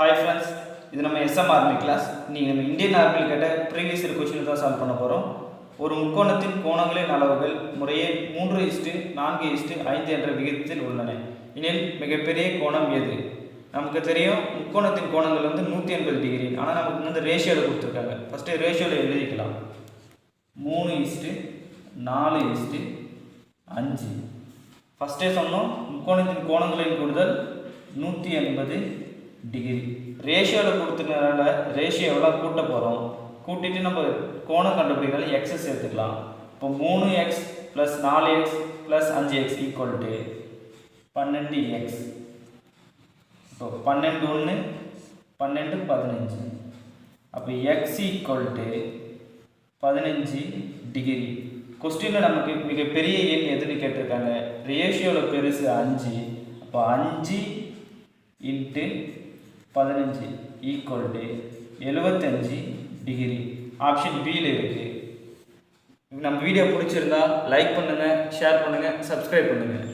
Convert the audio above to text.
Hi friends, இது நம்ம SM army class. இன்னைக்கு நம்ம இந்தியன் ஆர்மியில் கேட்ட ப்ரீவியஸ் இயர் கொஸ்டின் தான் சால்வ் பண்ண போகிறோம். ஒரு முக்கோணத்தின் கோணங்களின் அளவுகள் முறையே 3:4:5 என்ற விகிதத்தில் உள்ளன. எனில் மிகப்பெரிய கோணம் எது? நமக்கு தெரியும் முக்கோணத்தின் கோணங்கள் வந்து 180 டிகிரி. ஆனால் நமக்கு வந்து ரேஷியோவில் கொடுத்துருக்காங்க. ஃபஸ்ட்டு ரேஷியோவில் எழுதிக்கலாம். 3:4:5. ஃபஸ்ட்டே சொன்னோம் முக்கோணத்தின் கோணங்களின் கூடுதல் 180 டிகிரி. ரேஷியோவில் கொடுத்துனால ரேஷியோ எவ்வளோ கூட்ட போகிறோம், கூட்டிட்டு நம்ம கோணம் கண்டுபிடிக்கிறதால எக்ஸை சேர்த்துக்கலாம். இப்போ 3x + 4x + 5x equal to 12x. இப்போ 12 1 12 15. அப்போ x ஈக்குவல் டு 15 டிகிரி. கொஸ்டினில் நமக்கு மிகப்பெரிய எண் எதுன்னு கேட்டிருக்காங்க. ரேஷியோவில் பெருசு 5. அப்போ 5 × 15 ஈக்குவல் டு 75 டிகிரி. ஆப்ஷன் பியில் இருக்குது. நம்ம வீடியோ பிடிச்சிருந்தா லைக் பண்ணுங்கள், ஷேர் பண்ணுங்கள், சப்ஸ்கிரைப் பண்ணுங்கள்.